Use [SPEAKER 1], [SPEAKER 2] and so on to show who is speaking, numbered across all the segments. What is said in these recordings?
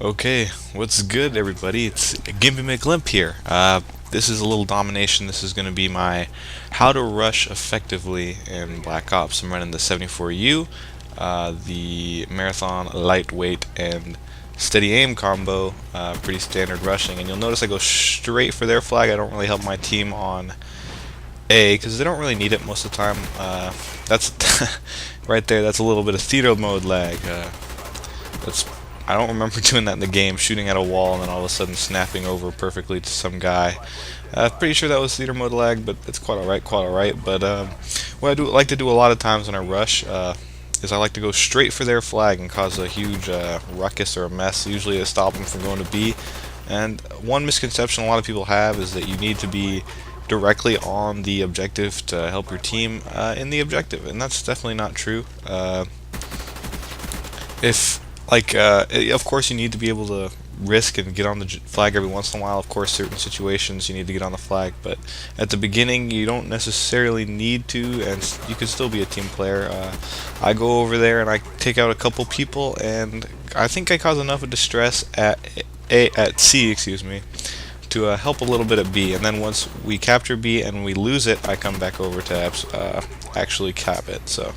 [SPEAKER 1] Okay, what's good, everybody? It's Gimpy McGlimp here. This is a little domination. This is going to be my how to rush effectively in Black Ops. I'm running the 74U, the Marathon Lightweight and Steady Aim combo, pretty standard rushing. And you'll notice I go straight for their flag. I don't really help my team on A because they don't really need it most of the time. That's right there. That's a little bit of theater mode lag. That's I don't remember doing that in the game, shooting at a wall and then all of a sudden snapping over perfectly to some guy. Pretty sure that was theater mode lag, but it's quite alright. But what I do like to do a lot of times when I rush is I like to go straight for their flag and cause a huge ruckus or a mess, usually to stop them from going to B. And one misconception a lot of people have is that you need to be directly on the objective to help your team in the objective, and that's definitely not true. If of course you need to be able to risk and get on the flag every once in a while. Of course, certain situations you need to get on the flag, but at the beginning you don't necessarily need to, and you can still be a team player. I go over there and I take out a couple people, and I think I cause enough of distress at C, excuse me, to help a little bit at B, and then once we capture B and we lose it, I come back over to actually cap it. So.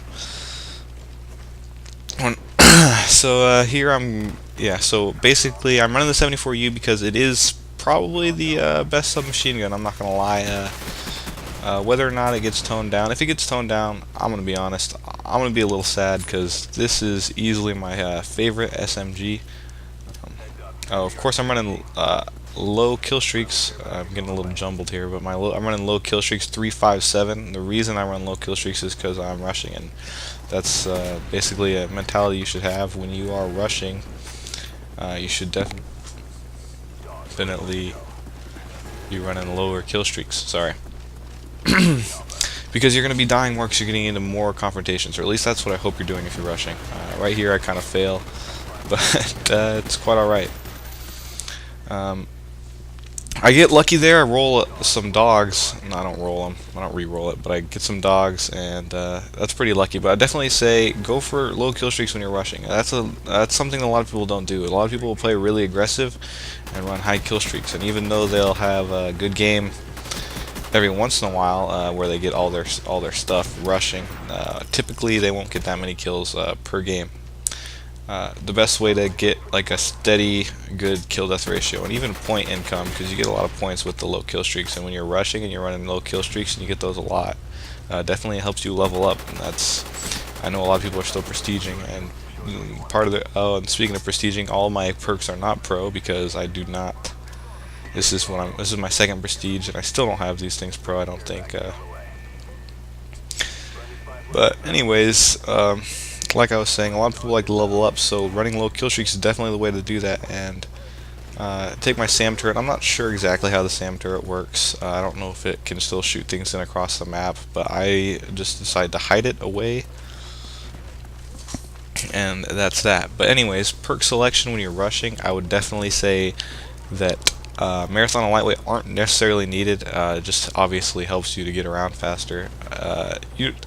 [SPEAKER 1] Here so basically I'm running the 74U because it is probably the best submachine gun. I'm not gonna lie. Whether or not it gets toned down, if it gets toned down, I'm gonna be honest, I'm gonna be a little sad because this is easily my favorite SMG. Of course I'm running low kill streaks. I'm getting a little jumbled here, but I'm running low kill streaks 357. The reason I run low kill streaks is because I'm rushing, and that's basically a mentality you should have when you are rushing. You should definitely be running lower kill streaks. Sorry. Because you're going to be dying more because you're getting into more confrontations, or at least that's what I hope you're doing if you're rushing. Right here I kind of fail, but it's quite alright. I get lucky there. I roll some dogs. No, I don't roll them. I don't re-roll it, but I get some dogs, and that's pretty lucky. But I definitely say go for low kill streaks when you're rushing. That's something that a lot of people don't do. A lot of people will play really aggressive and run high kill streaks, and even though they'll have a good game every once in a while where they get all their stuff rushing, typically they won't get that many kills per game. The best way to get like a steady, good kill death ratio and even point income, because you get a lot of points with the low kill streaks, and when you're rushing and you're running low kill streaks and you get those a lot, definitely helps you level up. And I know a lot of people are still prestiging, and part of the and speaking of prestiging, all my perks are not pro because I do not. This is my second prestige, and I still don't have these things pro, I don't think. But anyways. Like I was saying, a lot of people like to level up, so running low kill streaks is definitely the way to do that. And take my SAM turret. I'm not sure exactly how the SAM turret works. I don't know if it can still shoot things in across the map, but I just decided to hide it away, and that's that. But anyways, perk selection when you're rushing, I would definitely say that Marathon and Lightweight aren't necessarily needed. It just obviously helps you to get around faster.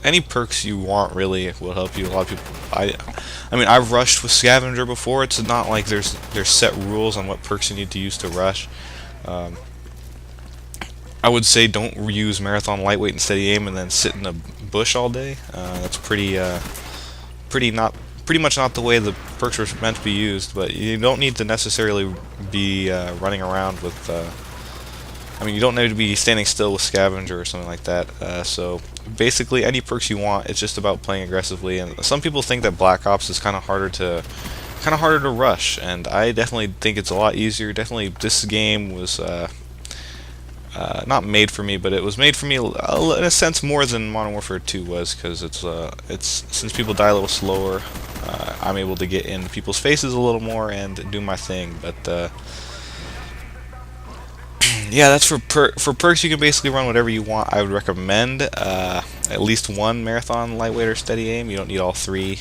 [SPEAKER 1] Any perks you want really will help you. A lot of people, I mean, I've rushed with Scavenger before. It's not like there's set rules on what perks you need to use to rush. I would say don't use Marathon Lightweight and Steady Aim and then sit in a bush all day. That's pretty much not the way the perks are meant to be used, but you don't need to necessarily be running around with you don't need to be standing still with Scavenger or something like that. So basically any perks you want, it's just about playing aggressively. And some people think that Black Ops is kind of harder to rush, and I definitely think it's a lot easier. Definitely this game was not made for me, but it was made for me in a sense more than Modern Warfare 2 was, because it's since people die a little slower, I'm able to get in people's faces a little more and do my thing. But yeah, that's for perks. You can basically run whatever you want. I would recommend at least one Marathon Lightweight or Steady Aim. You don't need all three.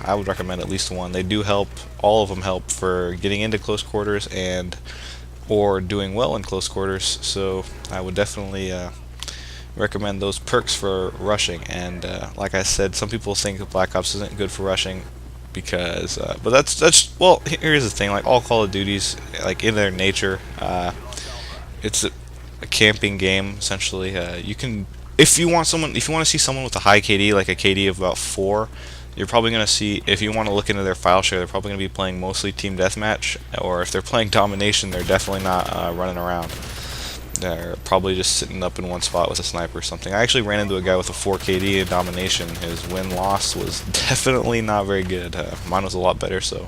[SPEAKER 1] I would recommend at least one. They do help. All of them help for getting into close quarters or doing well in close quarters. So I would definitely recommend those perks for rushing. And like I said, some people think Black Ops isn't good for rushing because, but that's well. Here's the thing: like all Call of Duties, like in their nature, it's a camping game essentially. You can, if you want someone, if you want to see someone with a high KD, like a KD of about 4, you're probably going to see, if you want to look into their file share, they're probably going to be playing mostly team deathmatch, or if they're playing domination, they're definitely not running around. They're probably just sitting up in one spot with a sniper or something. I actually ran into a guy with a 4 KD in domination. His win-loss was definitely not very good. Mine was a lot better, so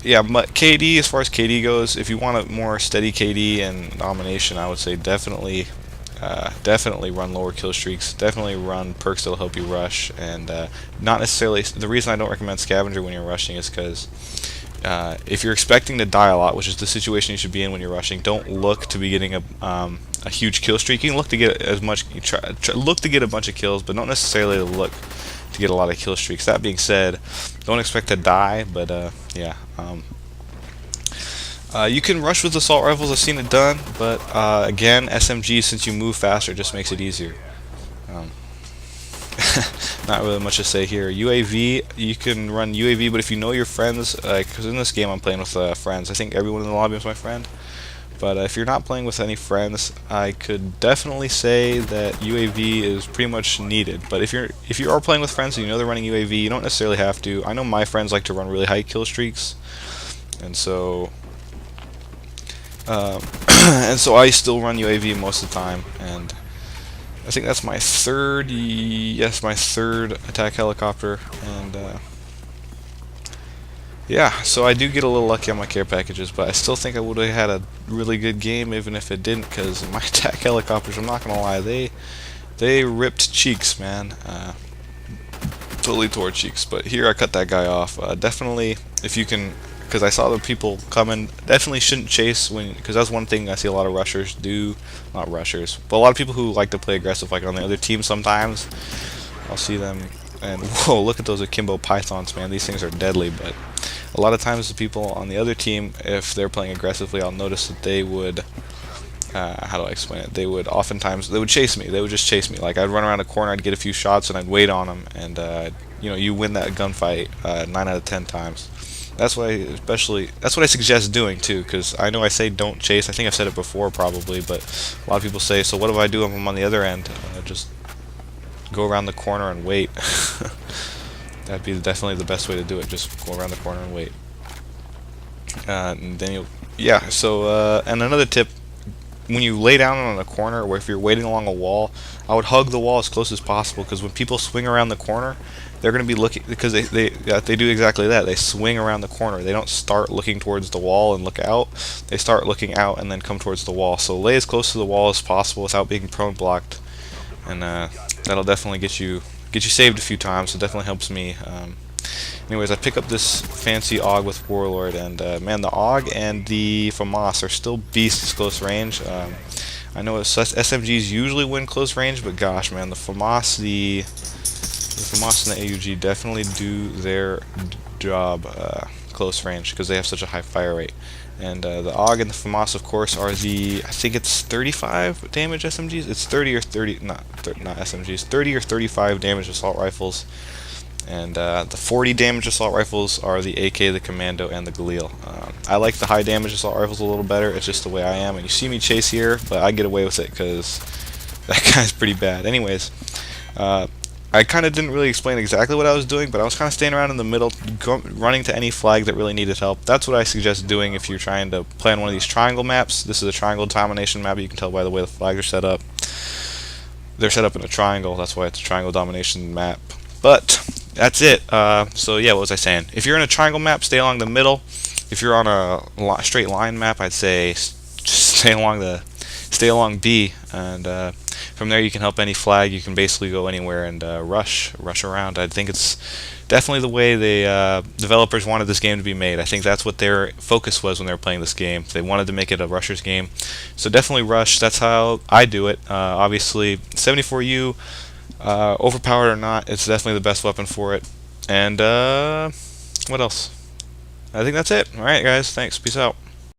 [SPEAKER 1] yeah, but KD, as far as KD goes, if you want a more steady KD and domination, I would say definitely run lower kill streaks. Definitely run perks that'll help you rush, and not necessarily. The reason I don't recommend scavenger when you're rushing is because if you're expecting to die a lot, which is the situation you should be in when you're rushing, don't look to be getting a huge kill streak. You can look to get as much, look to get a bunch of kills, but don't necessarily look to get a lot of kill streaks. That being said, don't expect to die, but yeah. You can rush with assault rifles, I've seen it done, but again, SMG, since you move faster, just makes it easier. Um, not really much to say here. UAV, you can run UAV, but if you know your friends, because in this game I'm playing with friends, I think everyone in the lobby is my friend, but if you're not playing with any friends, I could definitely say that UAV is pretty much needed. But if you are playing with friends and you know they're running UAV, you don't necessarily have to. I know my friends like to run really high kill streaks, and so and so I still run UAV most of the time, and I think that's my third, yes, my third attack helicopter, and yeah, so I do get a little lucky on my care packages, but I still think I would have had a really good game even if it didn't, because my attack helicopters, I'm not gonna lie, they ripped cheeks, man. Totally tore cheeks, but here I cut that guy off. Definitely, if you can, because I saw the people coming, definitely shouldn't chase when, because that's one thing I see a lot of rushers do, not rushers, but a lot of people who like to play aggressive, like on the other team sometimes, I'll see them, and whoa, look at those Akimbo Pythons, man, these things are deadly, but a lot of times the people on the other team, if they're playing aggressively, I'll notice that they would, how do I explain it? They would oftentimes, they would chase me. They would just chase me. Like I'd run around a corner, I'd get a few shots, and I'd wait on them, and you know, you win that gunfight 9 out of 10 times. That's what I suggest doing too, because I know I say don't chase. I think I've said it before probably, but a lot of people say, so what do I do if I'm on the other end? Just go around the corner and wait. That'd be definitely the best way to do it. Just go around the corner and wait. And then you'll, yeah. So and another tip, when you lay down on a corner, or if you're waiting along a wall, I would hug the wall as close as possible, because when people swing around the corner, they're going to be looking, because they do exactly that. They swing around the corner. They don't start looking towards the wall and look out. They start looking out and then come towards the wall. So lay as close to the wall as possible without being prone blocked, and that'll definitely get you saved a few times. It definitely helps me. Anyways, I pick up this fancy AUG with Warlord, and man, the AUG and the FAMAS are still beasts close range. I know SMGs usually win close range, but gosh, man, the FAMAS and the AUG definitely do their job close range, because they have such a high fire rate. And the AUG and the FAMAS, of course, are the, I think it's 35 damage SMGs. It's 30 or 30, not SMGs, 30 or 35 damage assault rifles. And the 40 damage assault rifles are the AK, the Commando, and the Galil. I like the high damage assault rifles a little better. It's just the way I am. And you see me chase here, but I get away with it because that guy's pretty bad. Anyways, I kind of didn't really explain exactly what I was doing, but I was kind of staying around in the middle, running to any flag that really needed help. That's what I suggest doing if you're trying to play on one of these triangle maps. This is a triangle domination map. You can tell by the way the flags are set up. They're set up in a triangle. That's why it's a triangle domination map. But that's it. So yeah, what was I saying? If you're in a triangle map, stay along the middle. If you're on a straight line map, I'd say stay along B, and from there you can help any flag. You can basically go anywhere and rush around. I think it's definitely the way the developers wanted this game to be made. I think that's what their focus was when they were playing this game. They wanted to make it a rusher's game. So definitely rush. That's how I do it. Obviously, 74U, overpowered or not, it's definitely the best weapon for it. And what else? I think that's it. Alright guys, thanks. Peace out.